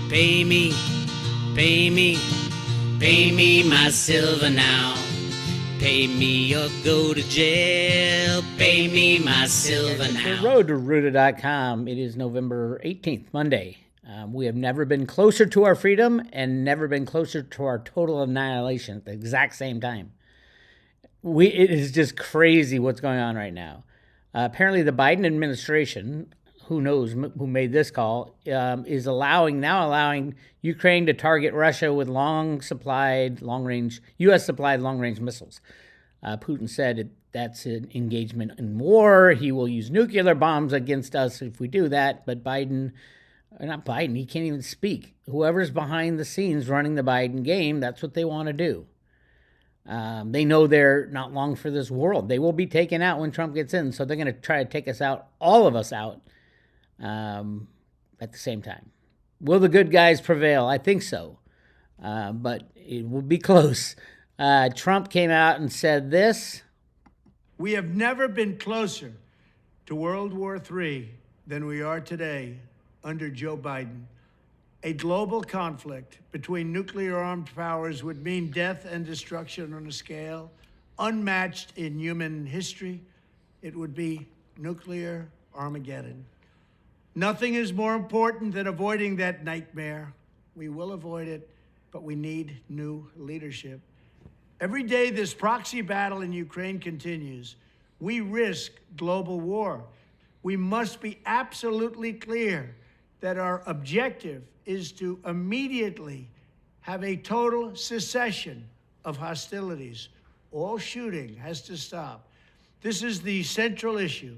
Pay me, pay me, pay me my silver now. Pay me or go to jail. Pay me my silver now. The road to Ruta.com. It is November 18th, Monday. We have never been closer to our freedom and never been closer to our total annihilation at the exact same time. It is just crazy what's going on right now. Apparently the Biden administration, who knows who made this call, is allowing Ukraine to target Russia with U.S. supplied long-range missiles. Putin said that's an engagement in war. He will use nuclear bombs against us if we do that. But he can't even speak. Whoever's behind the scenes running the Biden game, that's what they want to do. They know they're not long for this world. They will be taken out when Trump gets in. So they're going to try to take us out, all of us out, at the same time. Will the good guys prevail? I think so. But it will be close. Trump came out and said this. We have never been closer to World War III than we are today under Joe Biden. A global conflict between nuclear-armed powers would mean death and destruction on a scale unmatched in human history. It would be nuclear Armageddon. Nothing is more important than avoiding that nightmare. We will avoid it, but we need new leadership. Every day this proxy battle in Ukraine continues, we risk global war. We must be absolutely clear that our objective is to immediately have a total cessation of hostilities. All shooting has to stop. This is the central issue.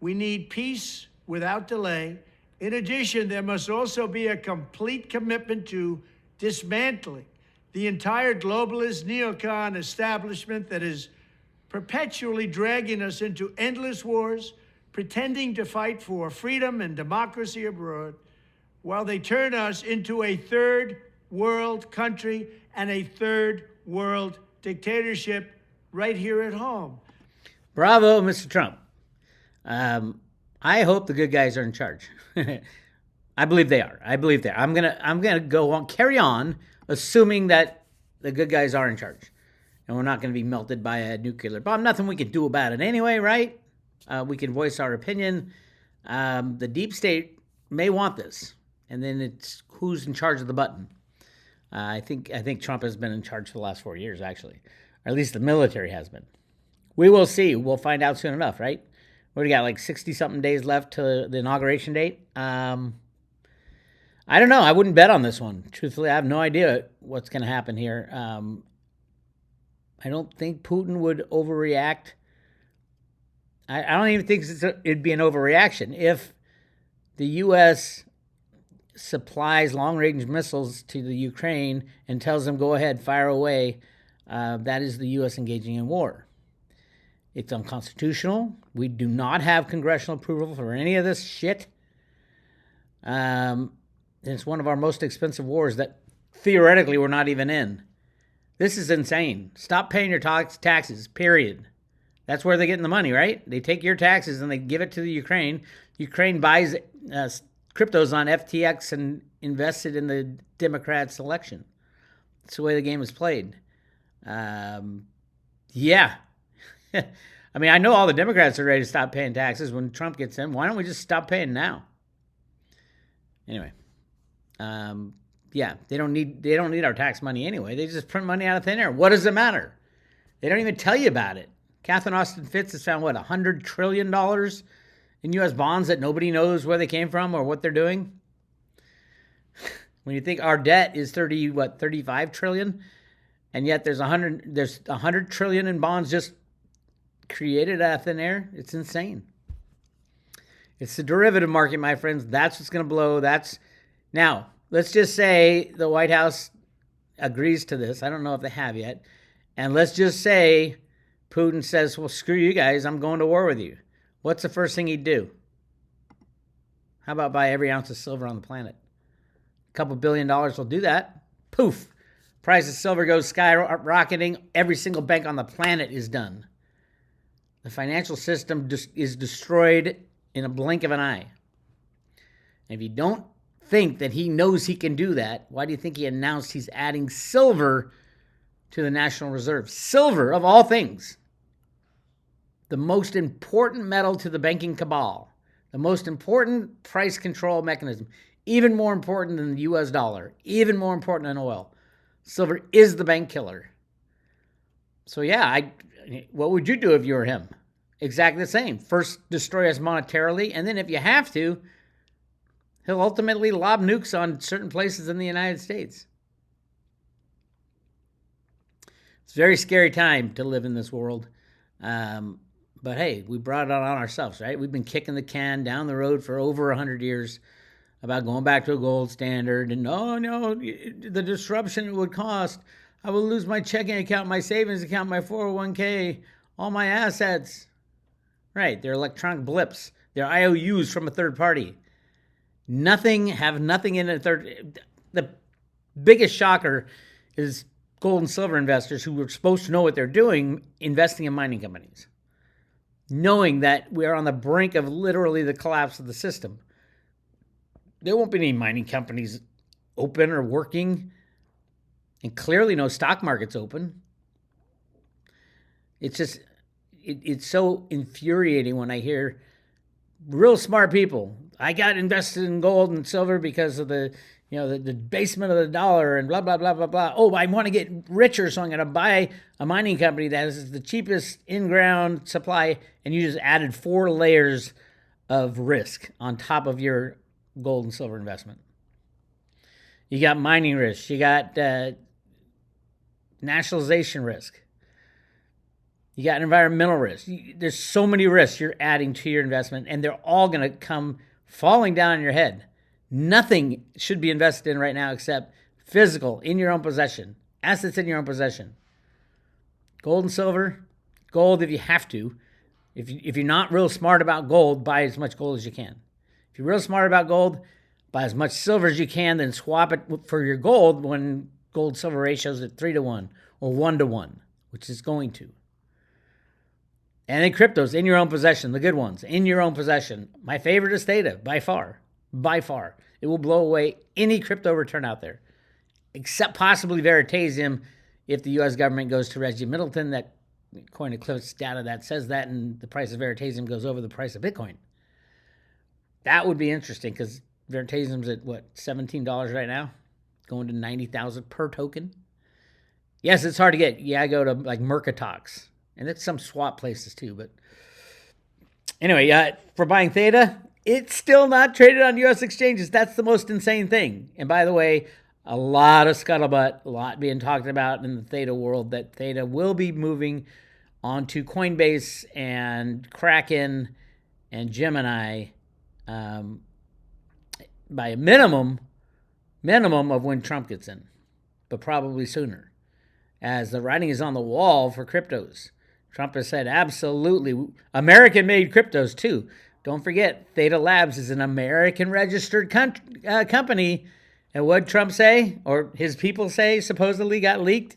We need peace without delay. In addition, there must also be a complete commitment to dismantling the entire globalist neocon establishment that is perpetually dragging us into endless wars, pretending to fight for freedom and democracy abroad, while they turn us into a third world country and a third world dictatorship right here at home. Bravo, Mr. Trump. I hope the good guys are in charge. I believe they are. I'm gonna go on, carry on, assuming that the good guys are in charge, and we're not going to be melted by a nuclear bomb. Nothing we can do about it anyway, right? We can voice our opinion. The deep state may want this, and then it's who's in charge of the button. I think Trump has been in charge for the last 4 years, actually, or at least the military has been. We will see. We'll find out soon enough, right? What do you got, like 60-something days left to the inauguration date? I don't know. I wouldn't bet on this one. Truthfully, I have no idea what's going to happen here. I don't think Putin would overreact. I don't even think it'd be an overreaction. If the U.S. supplies long-range missiles to the Ukraine and tells them, go ahead, fire away, that is the U.S. engaging in war. It's unconstitutional. We do not have congressional approval for any of this shit. It's one of our most expensive wars that theoretically we're not even in. This is insane. Stop paying your taxes, period. That's where they're getting the money, right? They take your taxes and they give it to the Ukraine. Ukraine buys cryptos on FTX and invests it in the Democrats' election. That's the way the game is played. Yeah. I mean, I know all the Democrats are ready to stop paying taxes when Trump gets in. Why don't we just stop paying now? Anyway, yeah, they don't need our tax money anyway. They just print money out of thin air. What does it matter? They don't even tell you about it. Catherine Austin Fitts has found $100 trillion in U.S. bonds that nobody knows where they came from or what they're doing. When you think our debt is 35 trillion, and yet there's 100 trillion in bonds just created out of thin air. It's insane. It's the derivative market, my friends. That's what's going to blow. Now, let's just say the White House agrees to this. I don't know if they have yet. And let's just say Putin says, well, screw you guys. I'm going to war with you. What's the first thing he'd do? How about buy every ounce of silver on the planet? A couple $1 billion will do that. Poof. Price of silver goes skyrocketing. Every single bank on the planet is done. The financial system is destroyed in a blink of an eye. And if you don't think that he knows he can do that, why do you think he announced he's adding silver to the National Reserve? Silver, of all things, the most important metal to the banking cabal, the most important price control mechanism, even more important than the US dollar, even more important than oil. Silver is the bank killer. So yeah, what would you do if you were him? Exactly the same. First, destroy us monetarily, and then if you have to, he'll ultimately lob nukes on certain places in the United States. It's a very scary time to live in this world. But hey, we brought it on ourselves, right? We've been kicking the can down the road for over 100 years about going back to a gold standard, and oh no, the disruption it would cost. I will lose my checking account, my savings account, my 401k, all my assets. Right, they're electronic blips. They're IOUs from a third party. Have nothing in a third. The biggest shocker is gold and silver investors who were supposed to know what they're doing, investing in mining companies, knowing that we are on the brink of literally the collapse of the system. There won't be any mining companies open or working, and clearly no stock markets open. It's just, it's so infuriating when I hear real smart people. I got invested in gold and silver because of the basement of the dollar and blah, blah, blah, blah, blah. Oh, I want to get richer, so I'm going to buy a mining company that has the cheapest in-ground supply, and you just added 4 layers of risk on top of your gold and silver investment. You got mining risk. You got nationalization risk. You got environmental risk. There's so many risks you're adding to your investment, and they're all going to come falling down on your head. Nothing should be invested in right now except physical, in your own possession, assets in your own possession. Gold and silver. Gold if you have to. If you're not real smart about gold, buy as much gold as you can. If you're real smart about gold, buy as much silver as you can, then swap it for your gold when gold-silver ratio is at 3-to-1 or 1-to-1, which is going to. And then cryptos in your own possession, the good ones, in your own possession. My favorite is Theta, by far. By far. It will blow away any crypto return out there, except possibly Veritasium if the U.S. government goes to Reggie Middleton, that coin eclipse data that says that, and the price of Veritasium goes over the price of Bitcoin. That would be interesting because Veritasium's at, $17 right now? Going to 90,000 per token. Yes, it's hard to get. Yeah, I go to like Mercatox. And that's some swap places too. But anyway, for buying Theta, it's still not traded on U.S. exchanges. That's the most insane thing. And by the way, a lot of scuttlebutt, a lot being talked about in the Theta world, that Theta will be moving onto Coinbase and Kraken and Gemini by a minimum of when Trump gets in, but probably sooner, as the writing is on the wall for cryptos. Trump has said absolutely, American-made cryptos too. Don't forget, Theta Labs is an American-registered company. And what did Trump say, or his people say, supposedly got leaked?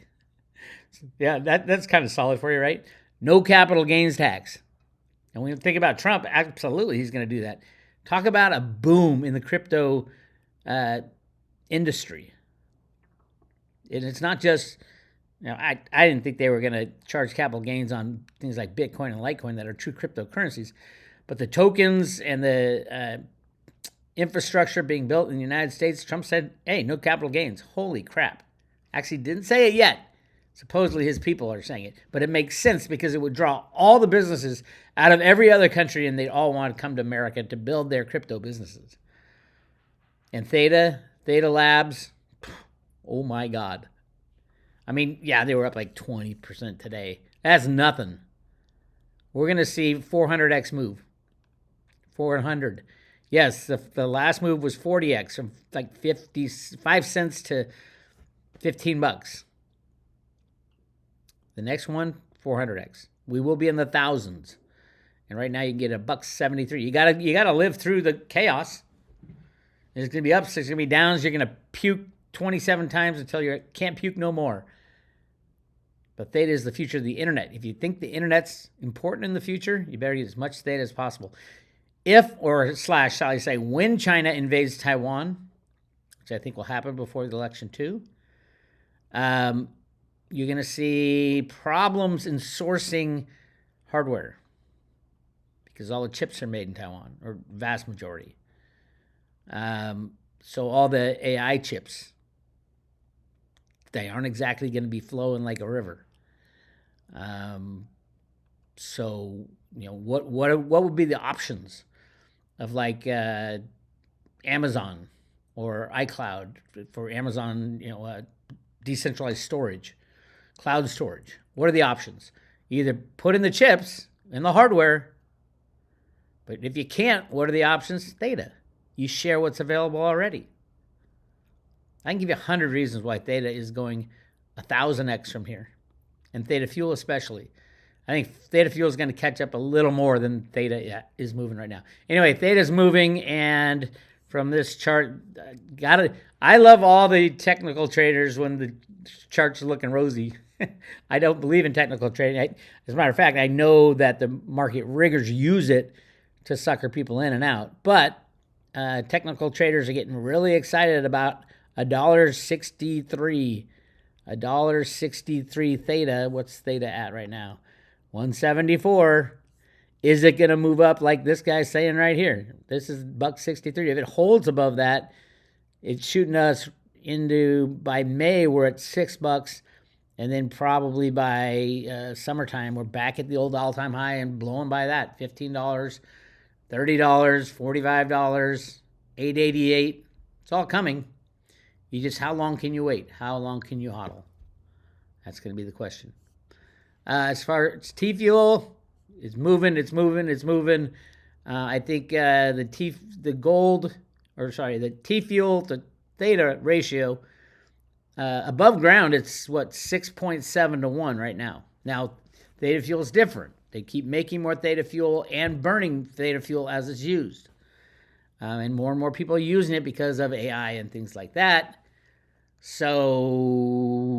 Yeah, that's kind of solid for you, right? No capital gains tax. And when you think about Trump, absolutely he's going to do that. Talk about a boom in the crypto industry. And it's not just, I didn't think they were going to charge capital gains on things like Bitcoin and Litecoin that are true cryptocurrencies. But the tokens and the infrastructure being built in the United States, Trump said, hey, no capital gains. Holy crap. Actually didn't say it yet. Supposedly his people are saying it. But it makes sense because it would draw all the businesses out of every other country, and they'd all want to come to America to build their crypto businesses. And Theta Labs, oh my God. I mean, yeah, they were up like 20% today. That's nothing. We're going to see 400x move. 400. Yes, the last move was 40x, from like 55 cents to $15. The next one, 400x. We will be in the thousands. And right now you can get $1.73. You gotta live through the chaos. There's gonna be ups, there's gonna be downs. You're gonna puke 27 times until you can't puke no more. But Theta is the future of the internet. If you think the internet's important in the future, you better get as much Theta as possible. Shall I say, when China invades Taiwan, which I think will happen before the election too. You're going to see problems in sourcing hardware because all the chips are made in Taiwan, or vast majority. So all the AI chips, they aren't exactly going to be flowing like a river. So, what would be the options of like Amazon or iCloud for Amazon, decentralized storage, cloud storage? What are the options? Either put in the chips and the hardware, but if you can't, what are the options? Theta. You share what's available already. I can give you 100 reasons why Theta is going 1,000x from here, and Theta Fuel especially. I think Theta Fuel is going to catch up a little more than Theta is moving right now. Anyway, Theta's moving, and from this chart, I love all the technical traders when the chart's looking rosy. I don't believe in technical trading. As a matter of fact, I know that the market riggers use it to sucker people in and out. But technical traders are getting really excited about $1.63. $1.63 Theta. What's Theta at right now? 174. Is it going to move up like this guy's saying right here? This is $1.63. If it holds above that, it's shooting us into, by May, we're at $6. And then probably by summertime, we're back at the old all-time high and blowing by that. $15, $30, $45, $8.88. It's all coming. You just, how long can you wait? How long can you hodl? That's going to be the question. As far as TFuel, it's moving. I think the TFuel to Theta ratio, above ground, it's 6.7 to 1 right now. Now, Theta Fuel is different. They keep making more Theta Fuel and burning Theta Fuel as it's used. And more people are using it because of AI and things like that. So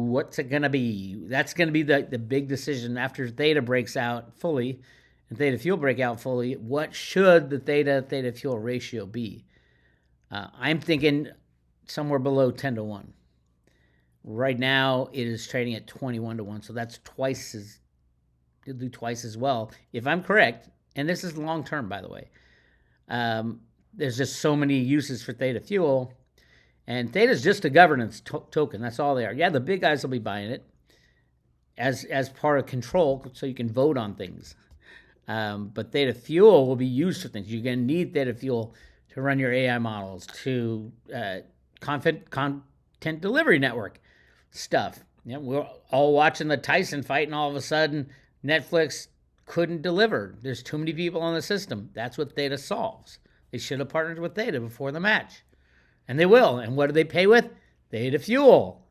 what's it going to be? That's going to be the big decision after Theta breaks out fully and Theta Fuel break out fully. What should the Theta Fuel ratio be? I'm thinking somewhere below 10 to 1. Right now, it is trading at 21 to 1, so that's it'll do twice as well, if I'm correct. And this is long term, by the way. There's just so many uses for Theta Fuel, and Theta's just a governance token. That's all they are. Yeah, the big guys will be buying it as part of control, so you can vote on things. But Theta Fuel will be used for things. You're going to need Theta Fuel to run your AI models, to content delivery network stuff. We're all watching the Tyson fight, and all of a sudden Netflix couldn't deliver. There's too many people on the system. That's what Theta solves. They should have partnered with Theta before the match, and they will. And what do they pay with? Theta Fuel.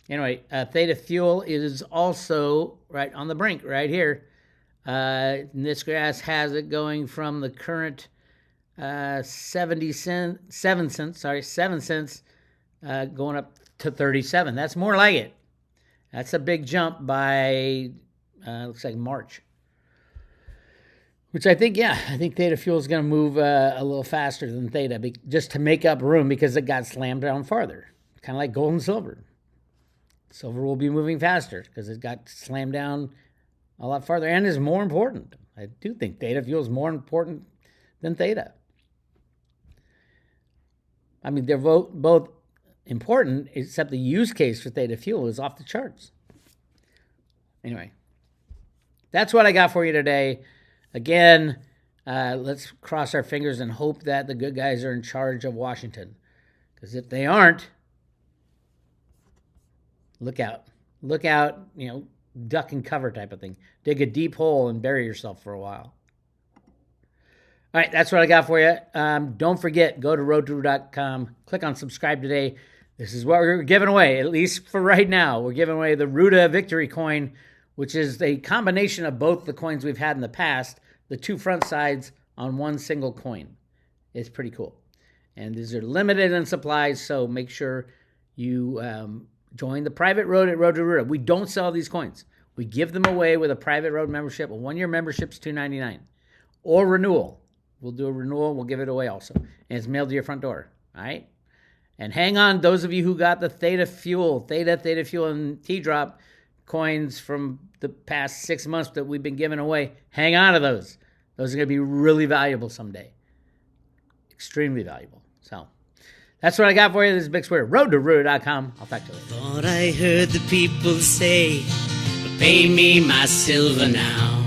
Anyway, Theta Fuel is also right on the brink right here. This graph has it going from the current 7 cents, going up to 37. That's more like it. That's a big jump by, looks like March. Which I think Theta Fuel is going to move a little faster than Theta, just to make up room because it got slammed down farther. Kind of like gold and silver. Silver will be moving faster because it got slammed down a lot farther and is more important. I do think Theta Fuel is more important than Theta. I mean, they're both important, except the use case for Theta Fuel is off the charts. Anyway, that's what I got for you today. Again, let's cross our fingers and hope that the good guys are in charge of Washington. Because if they aren't, look out. Look out, duck and cover type of thing. Dig a deep hole and bury yourself for a while. All right, that's what I got for you. Don't forget, go to roadto.com, click on subscribe today. This is what we're giving away, at least for right now. We're giving away the Ruta Victory coin, which is a combination of both the coins we've had in the past, the two front sides on one single coin. It's pretty cool. And these are limited in supplies, so make sure you join the private road at Road to Ruta. We don't sell these coins. We give them away with a private road membership. A 1-year membership is $299. Or renewal. We'll do a renewal. We'll give it away also. And it's mailed to your front door. All right? And hang on, those of you who got the Theta Fuel, and T-Drop coins from the past 6 months that we've been giving away, hang on to those. Those are going to be really valuable someday. Extremely valuable. So that's what I got for you. This is Bix Weir. RoadToRuder.com. I'll talk to you later. Thought I heard the people say, pay me my silver now.